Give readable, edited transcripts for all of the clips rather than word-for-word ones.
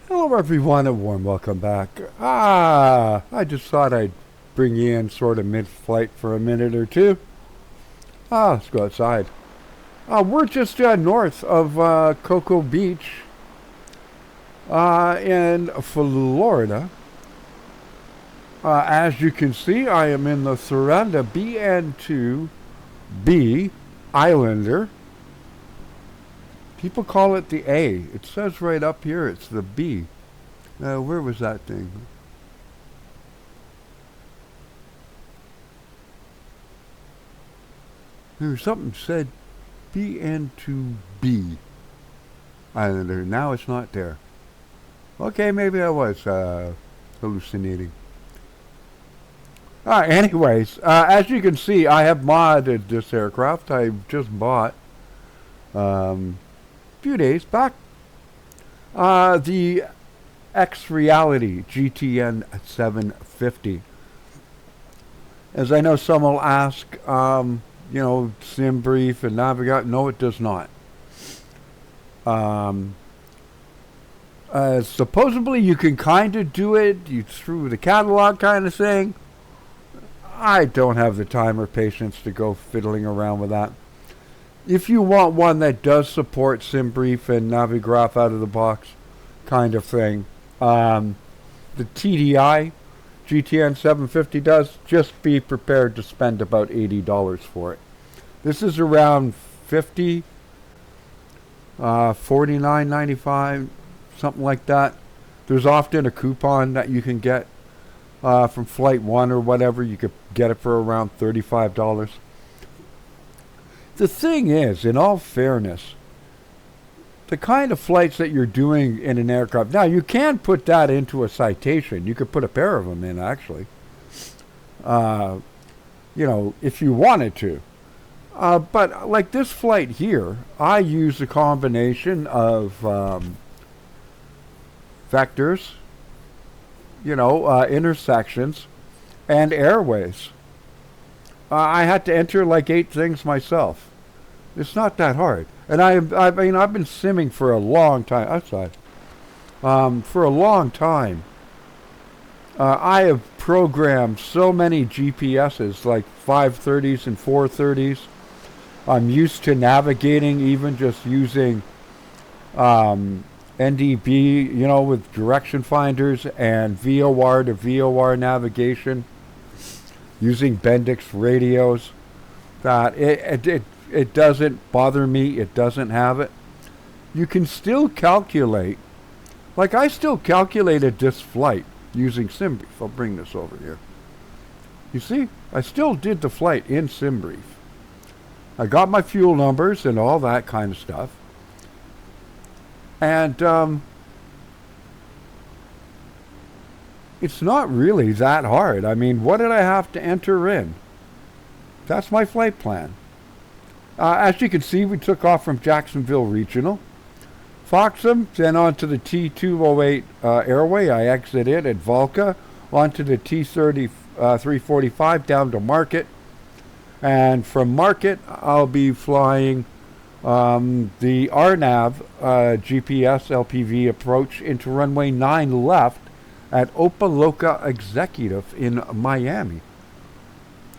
Hello everyone, a warm welcome back. I just thought I'd bring you in sort of mid-flight for a minute or two. Let's go outside. We're just north of Cocoa Beach in Florida. As you can see, I am in the Thranda BN2B Islander. People call it the A. It says right up here it's the B. Where was that thing? There was something said BN2B Islander. Now it's not there. Okay, maybe I was hallucinating. Anyways, as you can see, I have modded this aircraft. I just bought few days back the Reality GTN-750. As I know some will ask, SimBrief and Navigator. No, it does not. Supposedly you can kind of do it through the catalog kind of thing. I don't have the time or patience to go fiddling around with that. If you want one that does support SimBrief and Navigraph out of the box kind of thing, the TDI GTN-750 does, just be prepared to spend about $80 for it. This is around $50, $49.95, something like that. There's often a coupon that you can get from Flight 1 or whatever. You could get it for around $35. The thing is, in all fairness, the kind of flights that you're doing in an aircraft, now you can put that into a citation. You could put a pair of them in, actually, if you wanted to. But like this flight here, I use a combination of vectors, intersections, and airways. I had to enter like 8 things myself. It's not that hard. And I've been simming for a long time. Outside. For a long time. I have programmed so many GPSs, like 530s and 430s. I'm used to navigating, even just using NDB, with direction finders and VOR to VOR navigation, using Bendix radios. That it doesn't bother me. It doesn't have it. You can still calculate. Like I still calculated this flight using SimBrief. I'll bring this over here. You see, I still did the flight in SimBrief. I got my fuel numbers and all that kind of stuff. And it's not really that hard. I mean, what did I have to enter in? That's my flight plan. As you can see, we took off from Jacksonville Regional. Foxham, then onto the T208 airway. I exited at Volca, onto the T345 down to Market. And from Market, I'll be flying the RNAV GPS LPV approach into runway 9 left at Opa-locka Executive in Miami.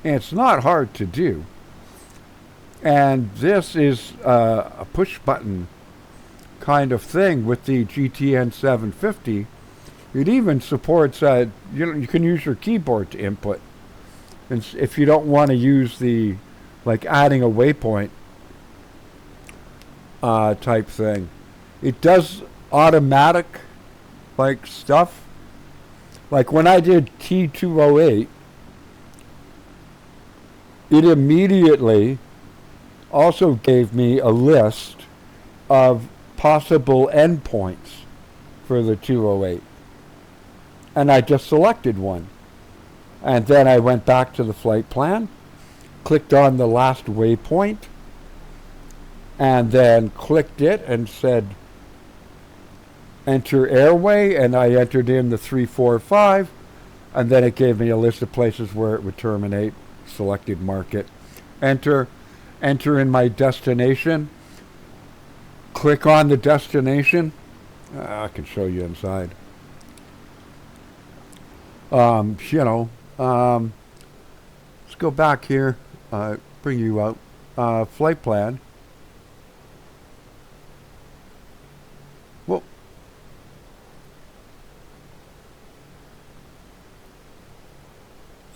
And it's not hard to do. And this is a push-button kind of thing with the GTN-750. It even supports, you can use your keyboard to input. And if you don't want to use the, like adding a waypoint type thing. It does automatic, like, stuff. Like when I did T208, it immediately also gave me a list of possible endpoints for the 208. And I just selected one. And then I went back to the flight plan, clicked on the last waypoint, and then clicked it and said enter airway, and I entered in the 345, and then it gave me a list of places where it would terminate. Selected Market. Enter in my destination, click on the destination, I can show you inside. Let's go back here, bring you out. Flight plan. Well,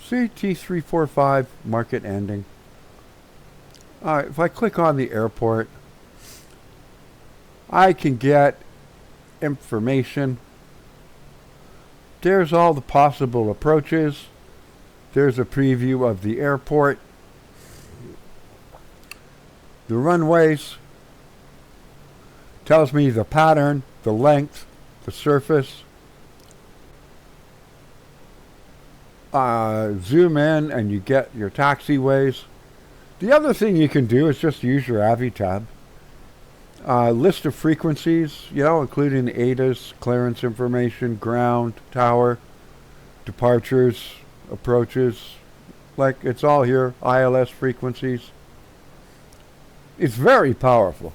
CT345 market ending. Alright, if I click on the airport, I can get information. There's all the possible approaches. There's a preview of the airport. The runways. Tells me the pattern, the length, the surface. Zoom in and you get your taxiways. The other thing you can do is just use your AVI tab. List of frequencies, including the ADAS, clearance information, ground, tower, departures, approaches. Like, it's all here. ILS frequencies. It's very powerful.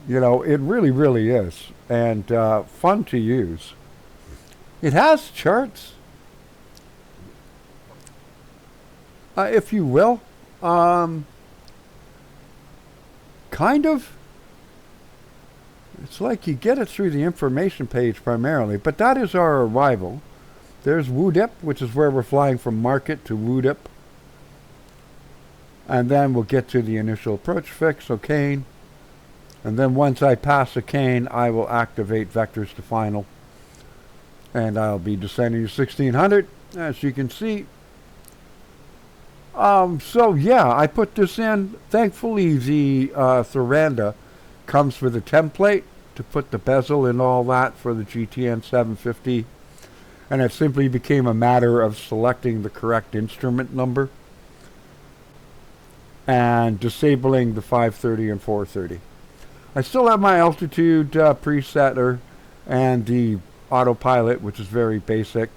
It really, really is. And fun to use. It has charts, if you will. Kind of. It's like you get it through the information page primarily, but that is our arrival. There's WUDIP, which is where we're flying from Market to WUDIP. And then we'll get to the initial approach fix, O'Kane. And then once I pass O'Kane, I will activate vectors to final. And I'll be descending to 1600, as you can see. So yeah, I put this in. Thankfully, the Thranda comes with a template to put the bezel and all that for the GTN-750. And it simply became a matter of selecting the correct instrument number and disabling the 530 and 430. I still have my altitude presetter and the autopilot, which is very basic.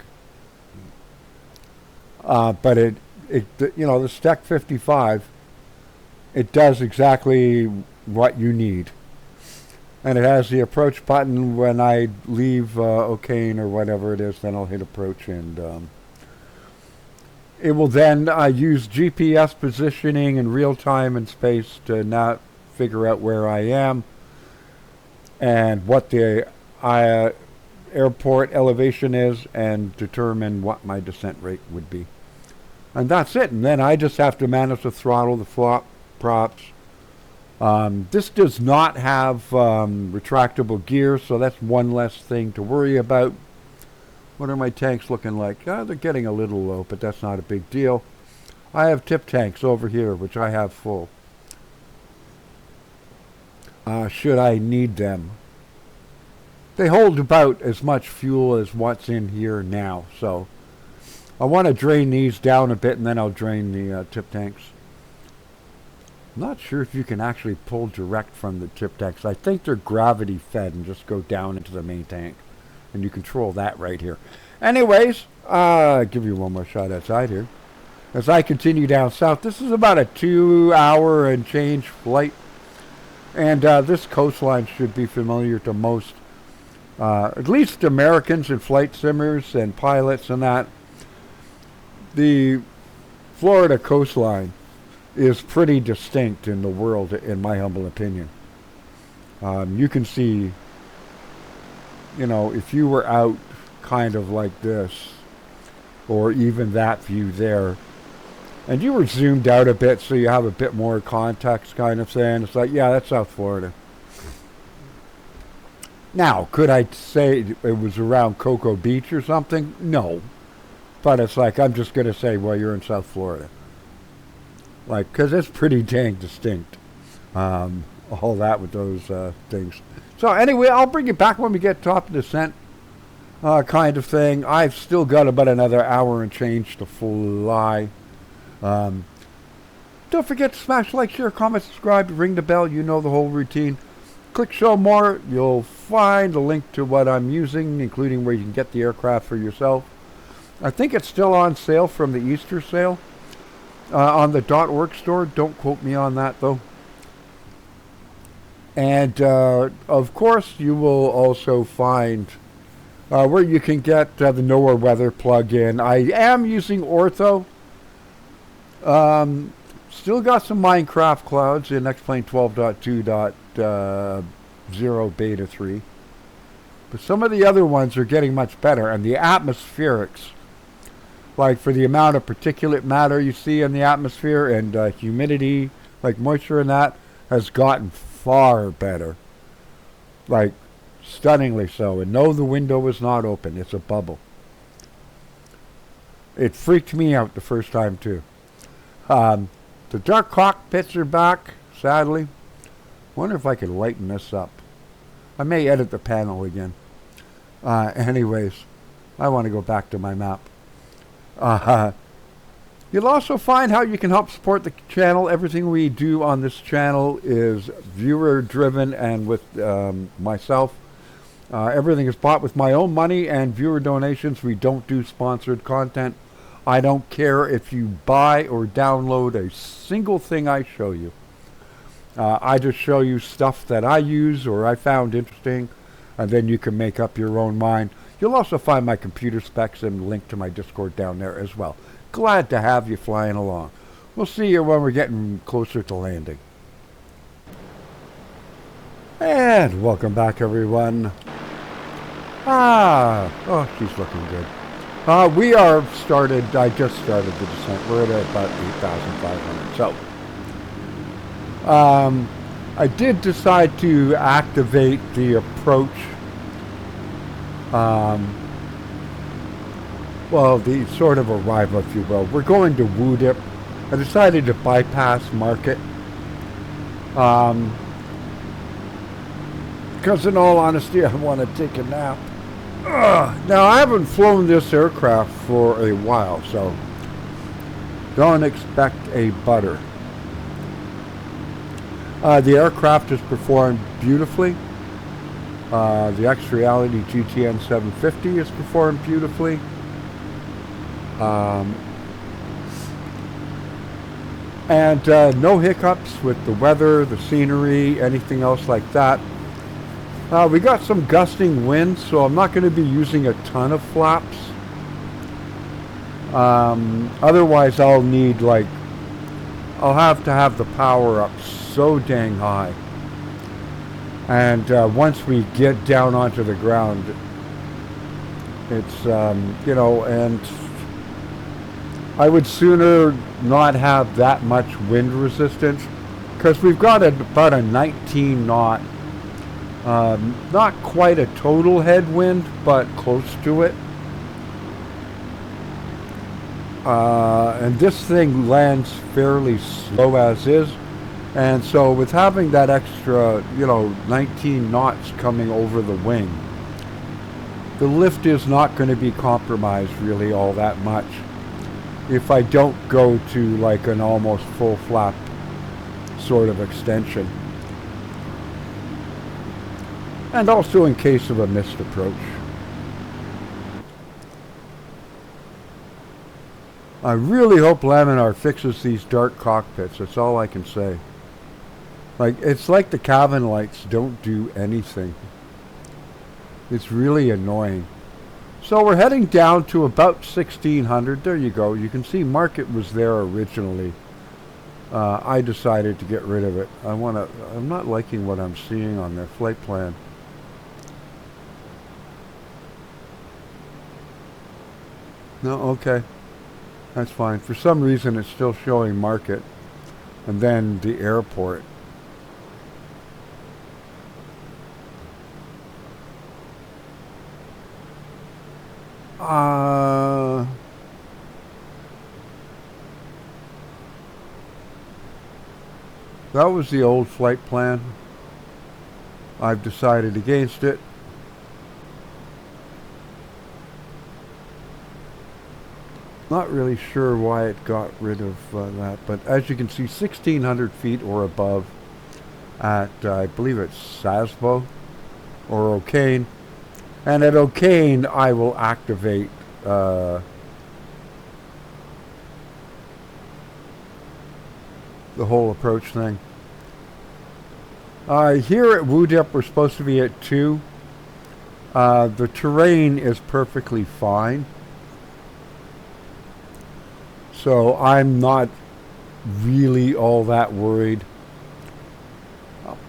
But the Stack 55, it does exactly what you need. And it has the approach button. When I leave O'Kane or whatever it is, then I'll hit approach, and it will then use GPS positioning in real time and space to not figure out where I am and what the airport elevation is, and determine what my descent rate would be. And that's it. And then I just have to manage the throttle, the flop, props. This does not have retractable gears, so that's one less thing to worry about. What are my tanks looking like? They're getting a little low, but that's not a big deal. I have tip tanks over here, which I have full. Should I need them. They hold about as much fuel as what's in here now, so I want to drain these down a bit, and then I'll drain the tip tanks. I'm not sure if you can actually pull direct from the tip tanks. I think they're gravity fed and just go down into the main tank. And you control that right here. Anyways, I'll give you one more shot outside here. As I continue down south, this is about a 2-hour and change flight. And this coastline should be familiar to most, at least Americans and flight simmers and pilots and that. The Florida coastline is pretty distinct in the world, in my humble opinion. You can see, if you were out kind of like this, or even that view there, and you were zoomed out a bit so you have a bit more context kind of thing, it's like, yeah, that's South Florida. Now, could I say it was around Cocoa Beach or something? No. But it's like, I'm just going to say, well, you're in South Florida. Like, because it's pretty dang distinct. All that with those things. So anyway, I'll bring you back when we get top descent kind of thing. I've still got about another hour and change to fly. Don't forget to smash like, share, comment, subscribe, ring the bell. You know the whole routine. Click show more. You'll find a link to what I'm using, including where you can get the aircraft for yourself. I think it's still on sale from the Easter sale on the .org store. Don't quote me on that, though. And of course, you will also find where you can get the Nowhere Weather plugin. I am using Ortho. Still got some Minecraft clouds in Xplane 12.2.0 beta 3. But some of the other ones are getting much better. And the atmospherics, like for the amount of particulate matter you see in the atmosphere and humidity, like moisture and that, has gotten far better. Like stunningly so. And no, the window is not open. It's a bubble. It freaked me out the first time too. The dark cockpits are back, sadly. Wonder if I could lighten this up. I may edit the panel again. Anyways, I want to go back to my map. You'll also find how you can help support the channel. Everything we do on this channel is viewer driven and with myself. Everything is bought with my own money and viewer donations. We don't do sponsored content. I don't care if you buy or download a single thing I show you. I just show you stuff that I use or I found interesting, and then you can make up your own mind. You'll also find my computer specs and link to my Discord down there as well. Glad to have you flying along. We'll see you when we're getting closer to landing. And welcome back, everyone. Oh, she's looking good. We are started, I just started the descent. We're at about 8,500. So, I did decide to activate the approach. Well, the sort of arrival, if you will. We're going to Woo Dip. I decided to bypass market. Because in all honesty, I want to take a nap. Now, I haven't flown this aircraft for a while, so don't expect a butter. The aircraft has performed beautifully. The X-Reality GTN-750 has performed beautifully. And no hiccups with the weather, the scenery, anything else like that. We got some gusting wind, so I'm not going to be using a ton of flaps. Otherwise, I'll need I'll have to have the power up so dang high. And once we get down onto the ground, it's, you know, and I would sooner not have that much wind resistance, because we've got about a 19 knot. Not quite a total headwind, but close to it. And this thing lands fairly slow as is. And so with having that extra, 19 knots coming over the wing, the lift is not going to be compromised really all that much if I don't go to like an almost full flap sort of extension. And also in case of a missed approach. I really hope Laminar fixes these dark cockpits. That's all I can say. It's like the cabin lights don't do anything. It's really annoying. So we're heading down to about 1600. There you go. You can see market was there originally. I decided to get rid of it. I'm not liking what I'm seeing on their flight plan. No, okay. That's fine. For some reason, it's still showing market. And then the airport. That was the old flight plan. I've decided against it. Not really sure why it got rid of that, but as you can see, 1600 feet or above at, I believe it's Sasbo or O'Kane. And at O'Kane, I will activate the whole approach thing. Here at Woodip, we're supposed to be at 2. The terrain is perfectly fine. So I'm not really all that worried.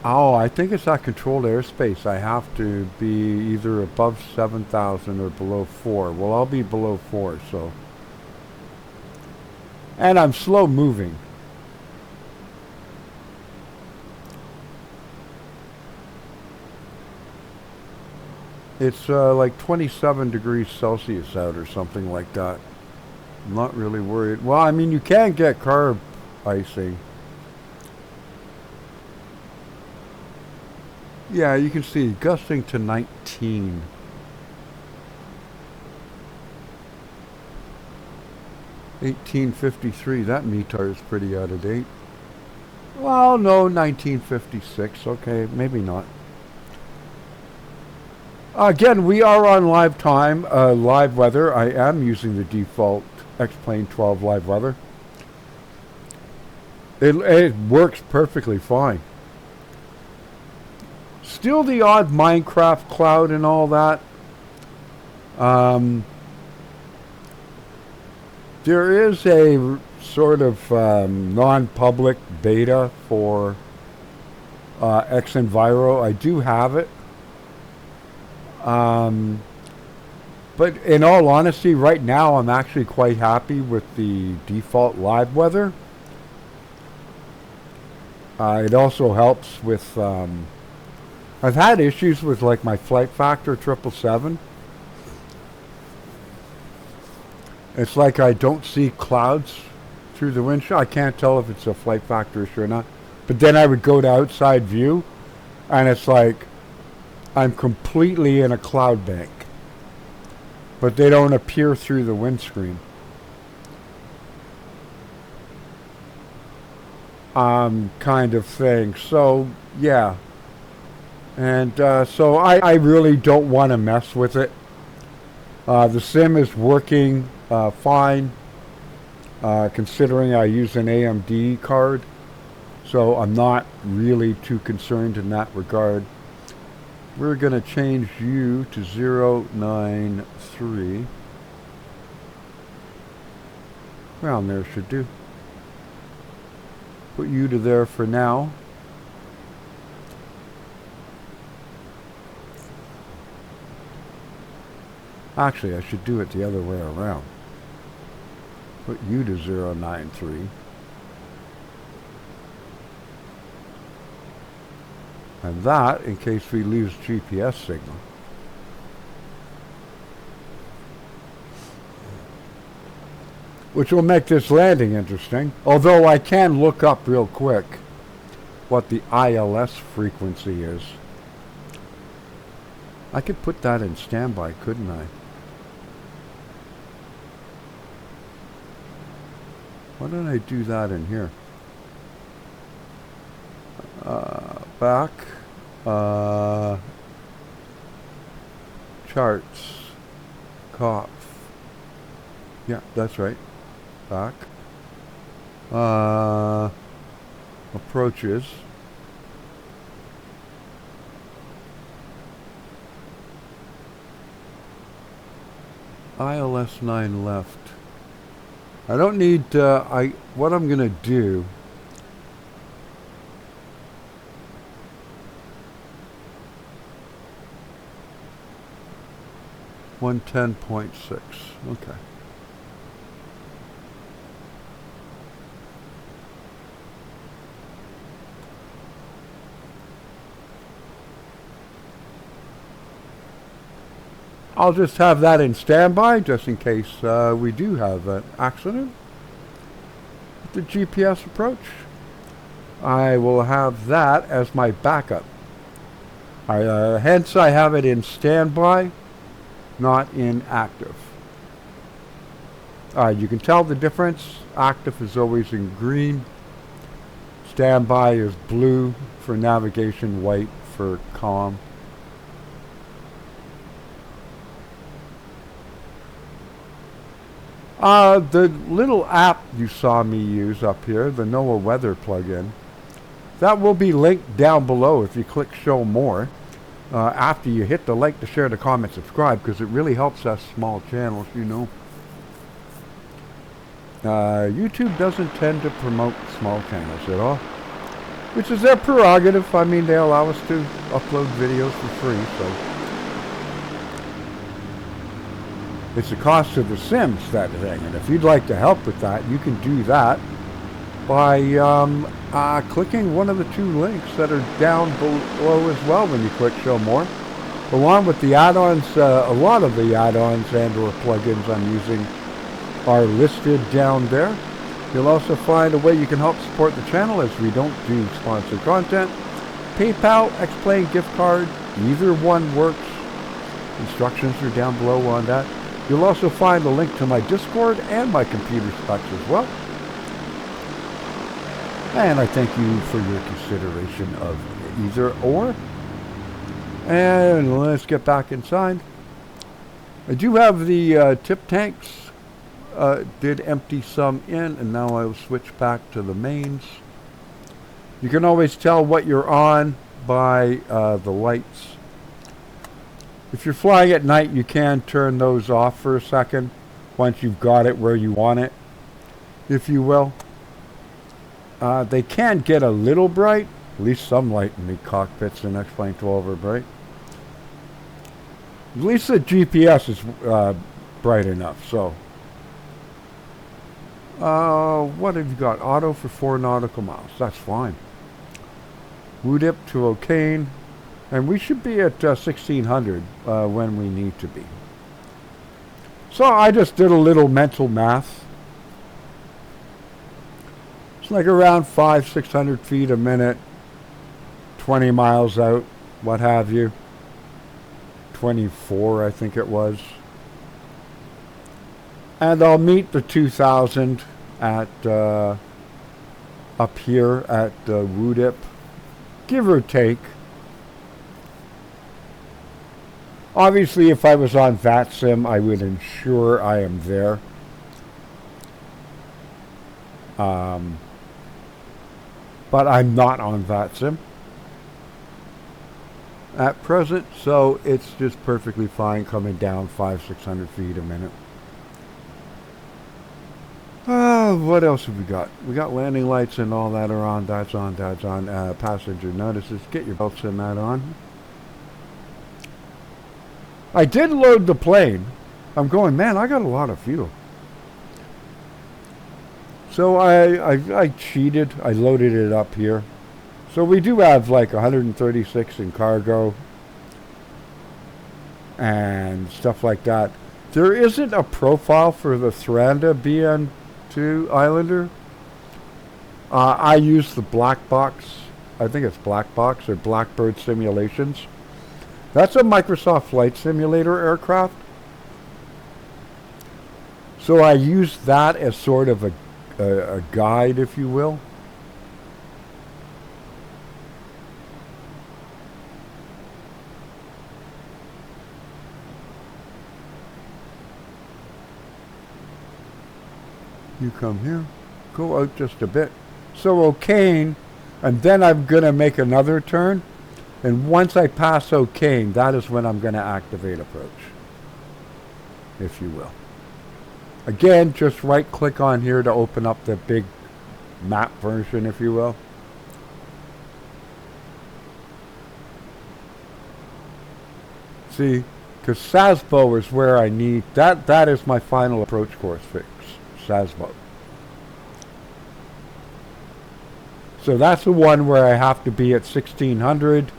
Oh, I think it's that controlled airspace. I have to be either above 7,000 or below 4. Well, I'll be below 4, so. And I'm slow moving. It's like 27 degrees Celsius out or something like that. I'm not really worried. Well, I mean, you can get carb icing. Yeah, you can see gusting to 19. $18.53. That METAR is pretty out of date. Well, no, 1956. Okay, maybe not. Again, we are on live time, live weather. I am using the default Xplane 12 live weather. It works perfectly fine. Still the odd Minecraft cloud and all that. There is a sort of non-public beta for Xenviro. I do have it. But in all honesty, right now I'm actually quite happy with the default live weather. It also helps with I've had issues with like my flight factor 777. It's like I don't see clouds through the windshield. I can't tell if it's a flight factor issue or not. But then I would go to outside view and it's like I'm completely in a cloud bank. But they don't appear through the windscreen. Kind of thing. So, yeah. And so I really don't want to mess with it. The sim is working fine, considering I use an AMD card. So I'm not really too concerned in that regard. We're going to change you to 093. Around there should do. Put you to there for now. Actually, I should do it the other way around. Put you to 093. And that, in case we lose GPS signal. Which will make this landing interesting. Although I can look up real quick what the ILS frequency is. I could put that in standby, couldn't I? Why don't I do that in here? Back. Charts. Cough. Yeah, that's right. Back. Approaches. ILS 9 left. I don't need, what I'm gonna do, $110.6, okay. I'll just have that in standby, just in case we do have an accident with the GPS approach. I will have that as my backup. Hence, I have it in standby, not in active. You can tell the difference. Active is always in green. Standby is blue for navigation, white for comm. The little app you saw me use up here, the NOAA weather plugin, That will be linked down below if you click show more. After you hit the like, to share, the comment, subscribe, because it really helps us small channels, you know. YouTube doesn't tend to promote small channels at all, which is their prerogative. I mean, they allow us to upload videos for free, so it's the cost of the Sims, that thing. And if you'd like to help with that, you can do that by clicking one of the 2 links that are down below as well when you click show more. Along with the add-ons, a lot of the add-ons and or plugins I'm using are listed down there. You'll also find a way you can help support the channel, as we don't do sponsored content. PayPal, Xplane gift card, either one works. Instructions are down below on that. You'll also find a link to my Discord and my computer specs as well. And I thank you for your consideration of either or. And let's get back inside. I do have the tip tanks. Did empty some in, and now I'll switch back to the mains. You can always tell what you're on by the lights. If you're flying at night, you can turn those off for a second once you've got it where you want it, if you will. They can get a little bright. At least some light in the cockpits in Xplane 12 are bright. At least the GPS is bright enough. So, what have you got? Auto for 4 nautical miles. That's fine. Woodip to O'Kane. And we should be at 1600 when we need to be. So I just did a little mental math. It's like around 500-600 feet a minute, 20 miles out, what have you. 24, I think it was. And I'll meet the 2000 at up here at Woodip, give or take. Obviously, if I was on VATSIM, I would ensure I am there. But I'm not on VATSIM at present, so it's just perfectly fine coming down 500-600 feet a minute. What else have we got? We got landing lights and all that are on. That's on. That's on. Passenger notices. Get your belts and that on. I did load the plane. I'm going, man, I got a lot of fuel. So I cheated. I loaded it up here. So we do have like 136 in cargo and stuff like that. There isn't a profile for the Thranda BN2 Islander. I use the black box. I think it's black box or Blackbird Simulations. That's a Microsoft Flight Simulator aircraft. So I use that as sort of a guide, if you will. You come here, go out just a bit. So O'Kane, and then I'm going to make another turn. And once I pass O'Kane, that is when I'm going to activate approach, if you will. Again, just right click on here to open up the big map version, if you will. See, because Sasbo is where I need, that is my final approach course fix, Sasbo. So that's the one where I have to be at 1600.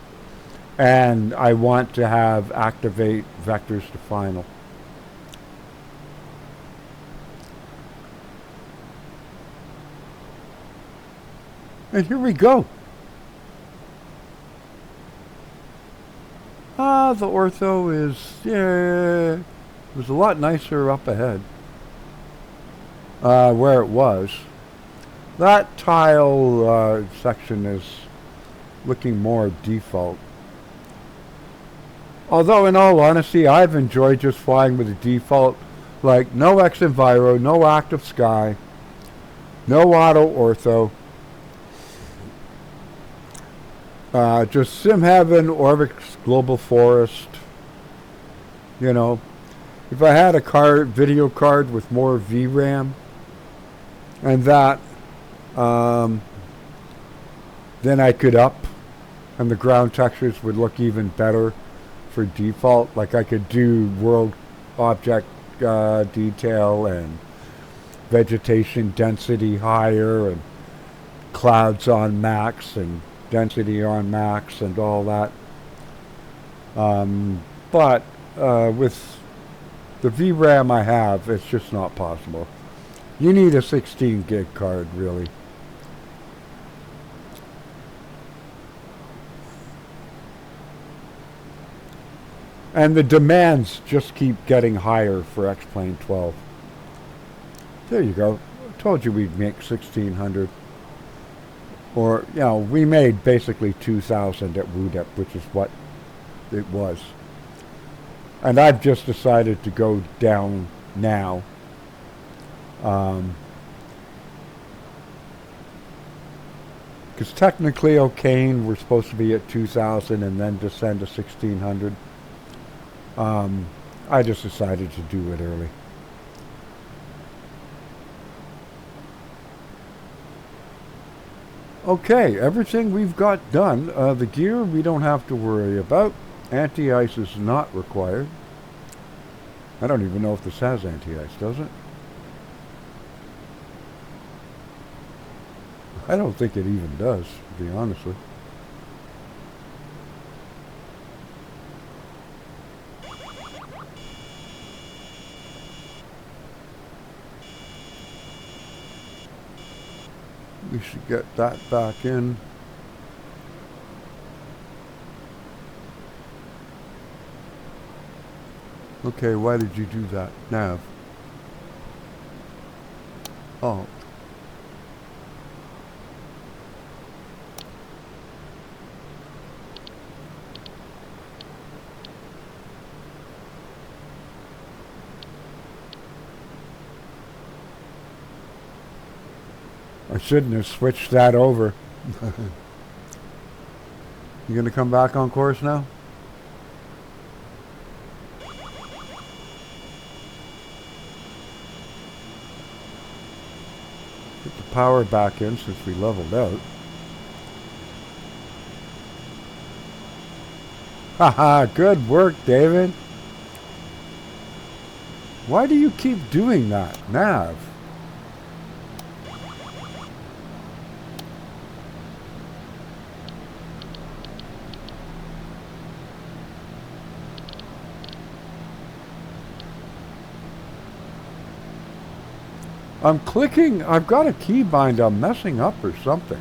And I want to have activate vectors to final. And here we go. The ortho is, yeah, it was a lot nicer up ahead. Where it was. That tile section is looking more default. Although, in all honesty, I've enjoyed just flying with the default, like no X-Enviro, no active sky, no auto ortho. Just Sim Heaven, Orbix Global Forest. You know, if I had a video card with more VRAM and that, then I could up, and the ground textures would look even better for default. Like I could do world object detail and vegetation density higher and clouds on max and density on max and all that. But with the VRAM I have, it's just not possible. You need a 16 gig card, really. And the demands just keep getting higher for Xplane 12. There you go. I told you we'd make 1600. Or, you know, we made basically 2000 at WooDep, which is what it was. And I've just decided to go down now. Because technically, O'Kane, we're supposed to be at 2000 and then descend to 1600. I just decided to do it early. Okay, everything we've got done. The gear we don't have to worry about. Anti-ice is not required. I don't even know if this has anti-ice, does it? I don't think it even does, to be honest with you. We should get that back in. Okay, why did you do that? Nav. Oh. I shouldn't have switched that over. You gonna come back on course now? Put the power back in since we leveled out. Haha, good work, David. Why do you keep doing that, Nav? I'm clicking, I've got a keybind, I'm messing up or something.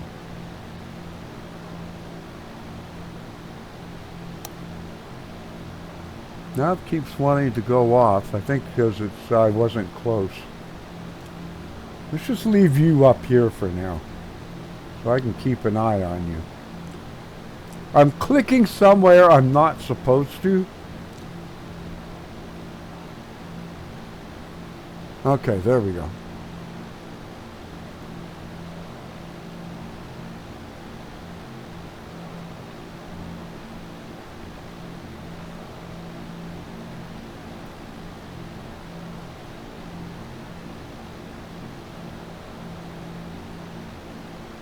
Now it keeps wanting to go off, I think because it's, I wasn't close. Let's just leave you up here for now, so I can keep an eye on you. I'm clicking somewhere I'm not supposed to. Okay, there we go.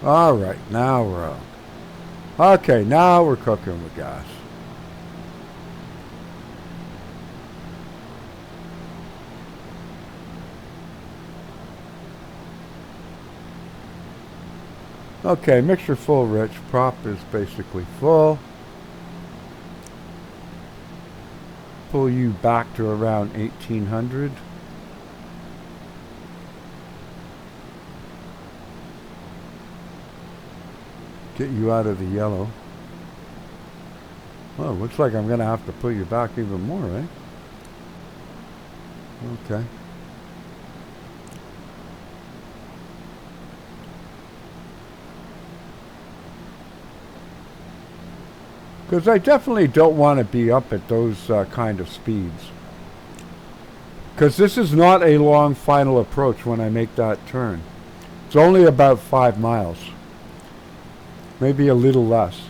All right, now we're on. Okay, now we're cooking with gas. Okay, mixture full, Rich. Prop is basically full. Pull you back to around 1800. Get you out of the yellow. Well, looks like I'm going to have to pull you back even more, eh? Okay. Because I definitely don't want to be up at those kind of speeds. Because this is not a long final approach when I make that turn. It's only about 5 miles. Maybe a little less.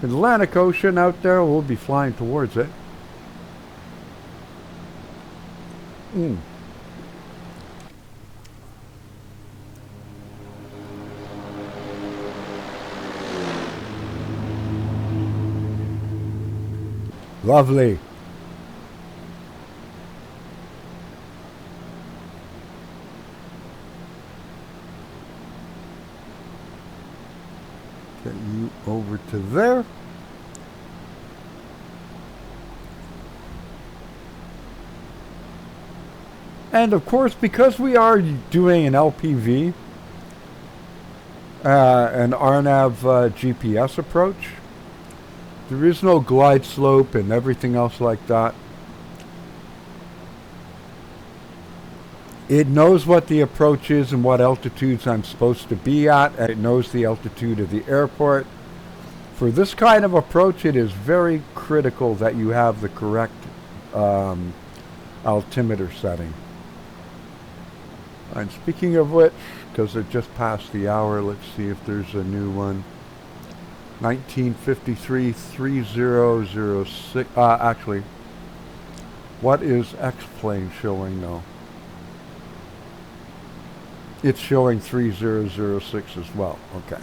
Atlantic Ocean out there, we'll be flying towards it. Lovely. Get you over to there. And of course, because we are doing an LPV, an RNAV GPS approach, there is no glide slope and everything else like that. It knows what the approach is and what altitudes I'm supposed to be at. It knows the altitude of the airport. For this kind of approach, it is very critical that you have the correct altimeter setting. And speaking of which, because it just passed the hour, let's see if there's a new one. 1953 3006. Actually, what is Xplane showing now? It's showing 3006 as well. Okay.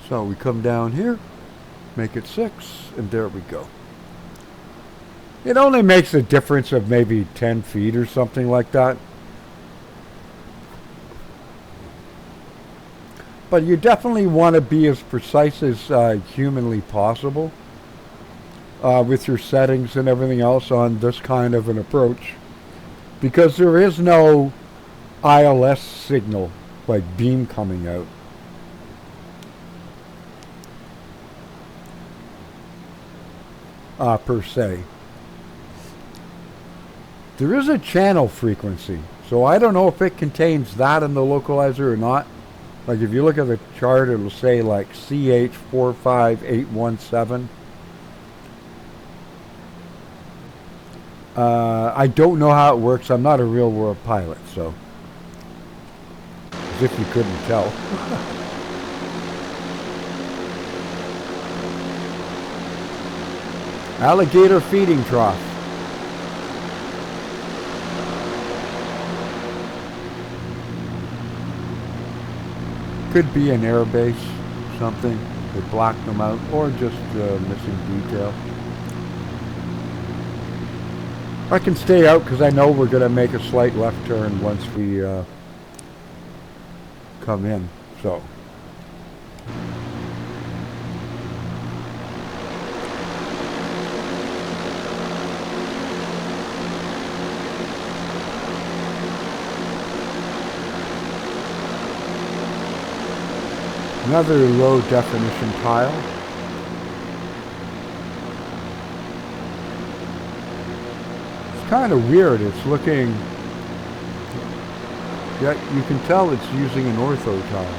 So we come down here, make it 6, and there we go. It only makes a difference of maybe 10 feet or something like that. But you definitely want to be as precise as humanly possible with your settings and everything else on this kind of an approach, because there is no ILS signal, like beam coming out. Per se. There is a channel frequency, so I don't know if it contains that in the localizer or not. Like if you look at the chart, it'll say like CH45817. I don't know how it works. I'm not a real world pilot, so as if you couldn't tell. Alligator feeding trough. Could be an air base, something. They blacked them out, or just missing detail. I can stay out because I know we're going to make a slight left turn once we come in. So. Another low definition tile. It's kind of weird. It's looking, yeah, you can tell it's using an ortho tile.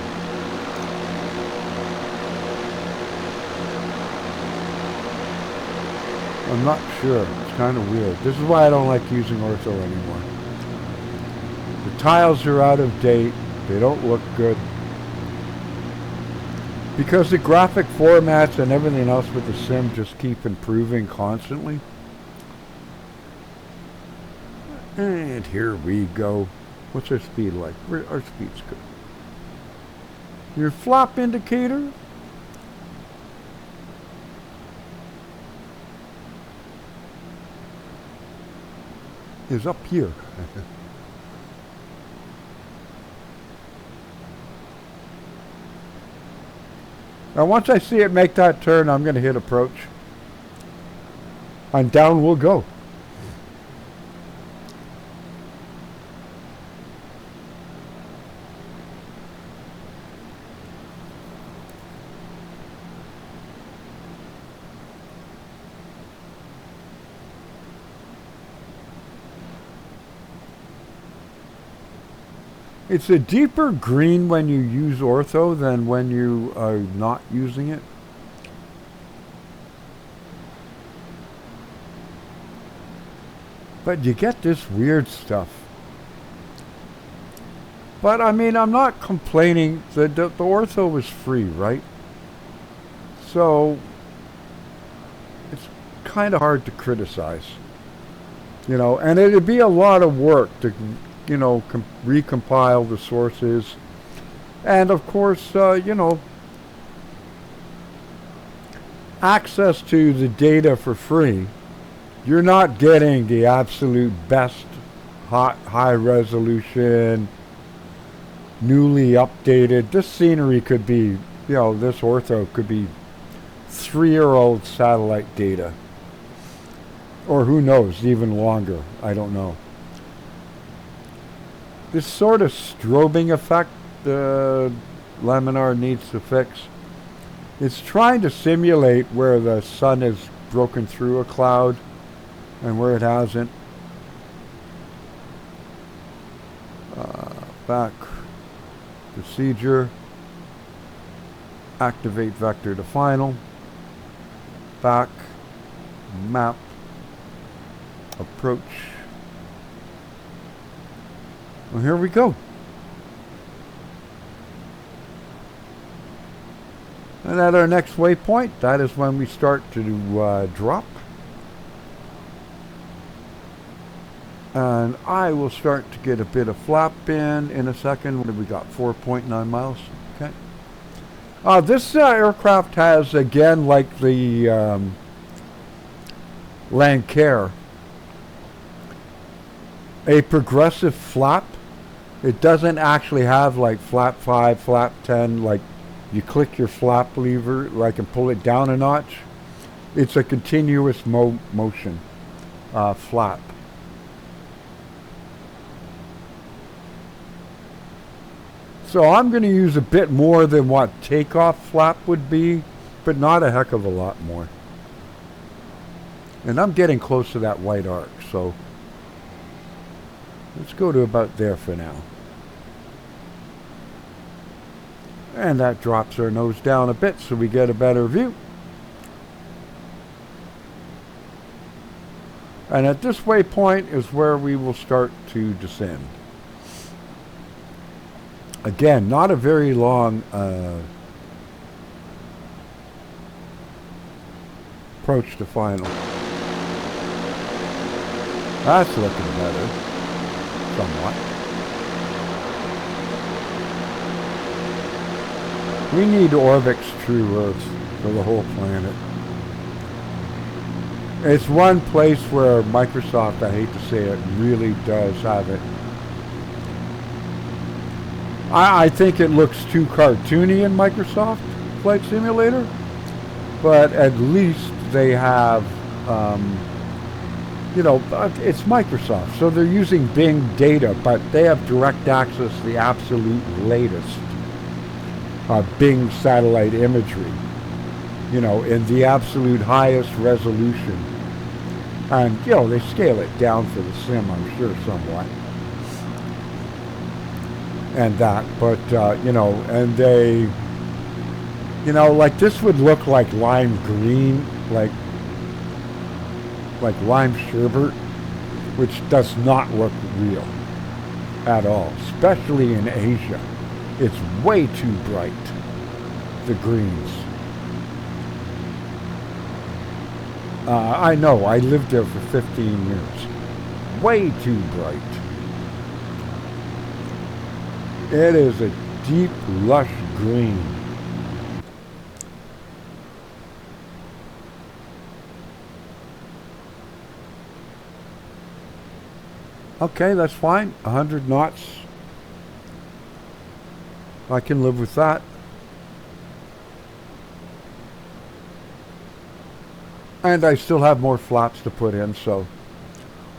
I'm not sure. It's kind of weird. This is why I don't like using ortho anymore. The tiles are out of date. They don't look good. Because the graphic formats and everything else with the sim just keep improving constantly. And here we go. What's our speed like? Our speed's good. Your flap indicator. Is up here. Now once I see it make that turn, I'm going to hit approach. And down we'll go. It's a deeper green when you use ortho than when you are not using it. But you get this weird stuff. But I mean, I'm not complaining. The ortho was free, right? So kind of hard to criticize. You know, and it'd be a lot of work to, you know, recompile the sources. And of course, you know, access to the data for free. You're not getting the absolute best high resolution, newly updated. This scenery could be, you know, this ortho could be 3-year-old satellite data. Or who knows, even longer. I don't know. This sort of strobing effect Laminar needs to fix. It's trying to simulate where the sun has broken through a cloud and where it hasn't. Back. Procedure. Activate vector to final. Back. Map. Approach. Well, here we go. And at our next waypoint, that is when we start to drop. And I will start to get a bit of flap in a second. What have we got? 4.9 miles. Okay. This aircraft has, again, like the Lancair, a progressive flap. It doesn't actually have like flap 5, flap 10, like you click your flap lever, like, and pull it down a notch. It's a continuous motion flap. So I'm going to use a bit more than what takeoff flap would be, but not a heck of a lot more. And I'm getting close to that white arc, so let's go to about there for now. And that drops our nose down a bit so we get a better view. And at this waypoint is where we will start to descend. Again, not a very long approach to final. That's looking better, somewhat. We need Orbix True Earth for the whole planet. It's one place where Microsoft, I hate to say it, really does have it. I think it looks too cartoony in Microsoft Flight Simulator, but at least they have, you know, it's Microsoft, so they're using Bing data, but they have direct access to the absolute latest Bing satellite imagery, you know, in the absolute highest resolution. And, you know, they scale it down for the sim, I'm sure, somewhat. And that, but, you know, and they, you know, like this would look like lime green, like lime sherbet, which does not look real at all, especially in Asia. It's way too bright, the greens. I know, I lived there for 15 years. Way too bright. It is a deep, lush green. Okay, that's fine. 100 knots. I can live with that. And I still have more flaps to put in, so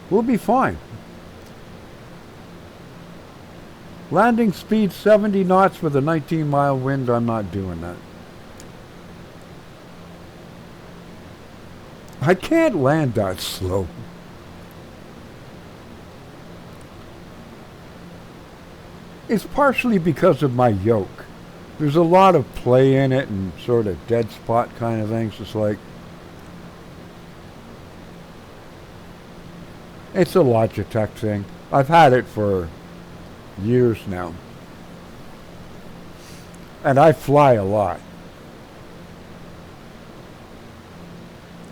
we'll be fine. Landing speed 70 knots with a 19-mile wind, I'm not doing that. I can't land that slow. It's partially because of my yoke. There's a lot of play in it and sort of dead spot kind of things. It's like, it's a Logitech thing. I've had it for years now. And I fly a lot.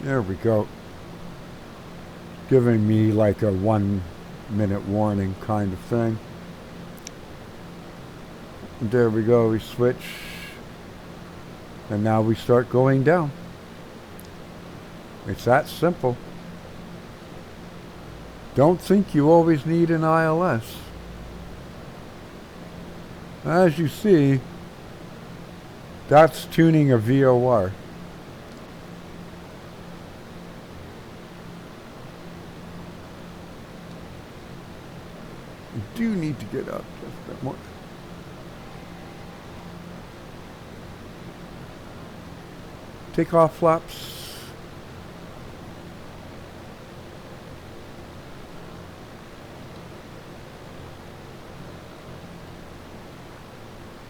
There we go. giving me like a 1-minute warning kind of thing. And there we go, we switch. And now we start going down. It's that simple. Don't think you always need an ILS. As you see, that's tuning a VOR. You do need to get up just a bit more. Take off flaps.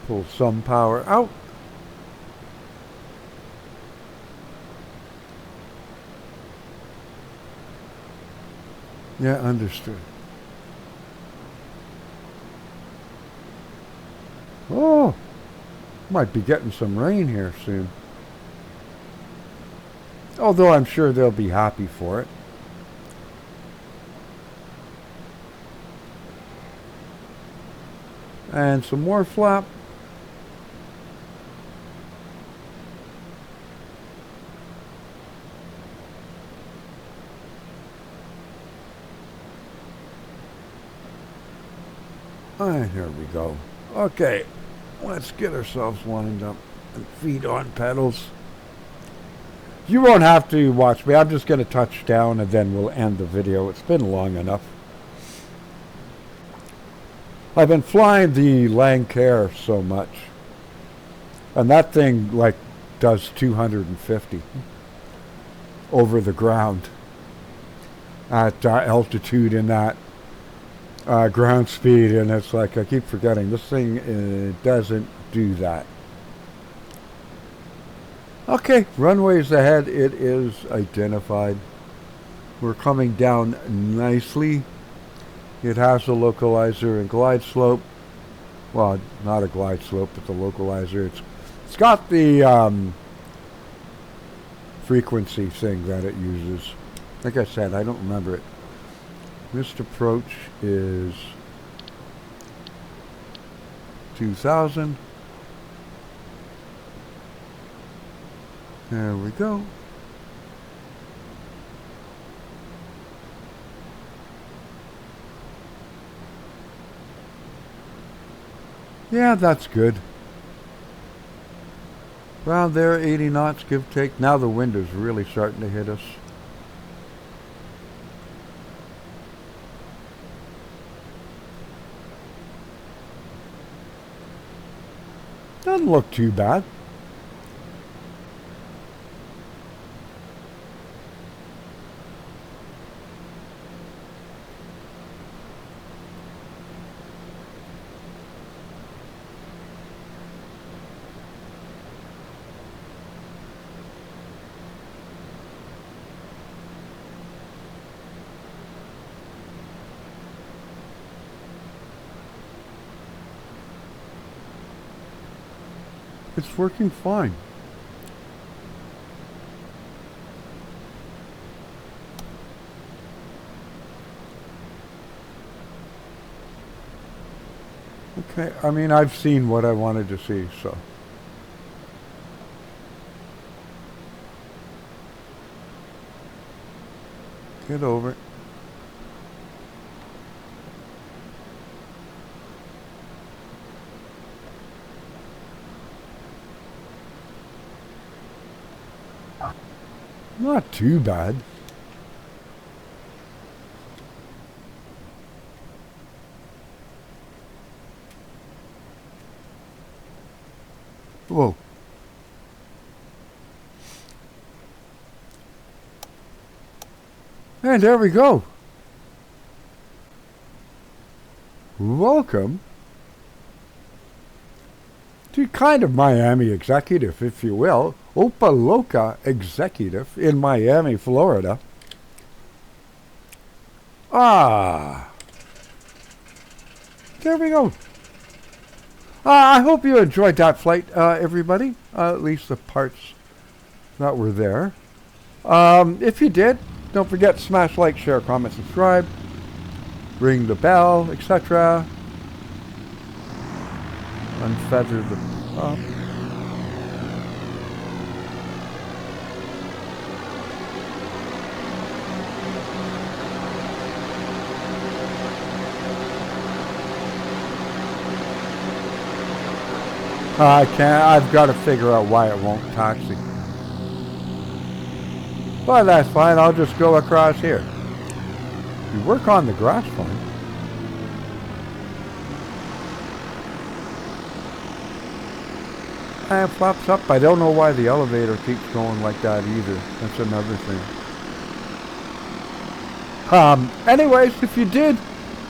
Pull some power out. Yeah, understood. Oh, might be getting some rain here soon. Although I'm sure they'll be happy for it. And some more flap. And here we go. Okay, let's get ourselves lined up and feet on pedals. You won't have to watch me. I'm just going to touch down and then we'll end the video. It's been long enough. I've been flying the Lancair so much. And that thing like does 250 over the ground at altitude in that ground speed, and it's like I keep forgetting this thing doesn't do that. Okay, runways ahead. It is identified. We're coming down nicely. It has a localizer and glide slope. Well, not a glide slope, but the localizer. It's got the frequency thing that it uses. Like I said, I don't remember it. Missed approach is 2000. There we go. Yeah, that's good. Around there, 80 knots, give take. Now the wind is really starting to hit us. Doesn't look too bad. It's working fine. Okay, I mean, I've seen what I wanted to see, so. Get over it. Not too bad. Whoa. And there we go. Welcome to kind of Miami executive, if you will. Opa-locka Executive in Miami, Florida. Ah. There we go. I hope you enjoyed that flight, everybody. At least the parts that were there. If you did, Don't forget to smash like, share, comment, subscribe, ring the bell, etc. Unfeather the pump. I can't. I've got to figure out why it won't taxi. But that's fine. I'll just go across here. You work on the grass fine. And flaps up. I don't know why the elevator keeps going like that either. That's another thing. Anyways, if you did,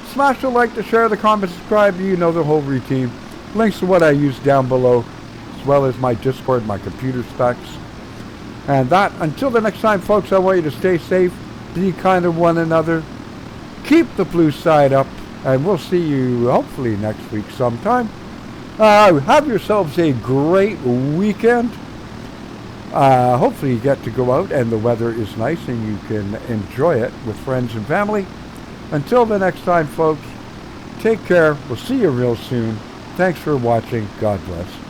smash the like, the share, the comment, subscribe. You know the whole routine. Links to what I use down below, as well as my Discord, my computer specs. And that, until the next time, folks, I want you to stay safe, be kind to one another, keep the blue side up, and we'll see you hopefully next week sometime. Have yourselves a great weekend. Hopefully you get to go out and the weather is nice and you can enjoy it with friends and family. Until the next time, folks, take care. We'll see you real soon. Thanks for watching. God bless.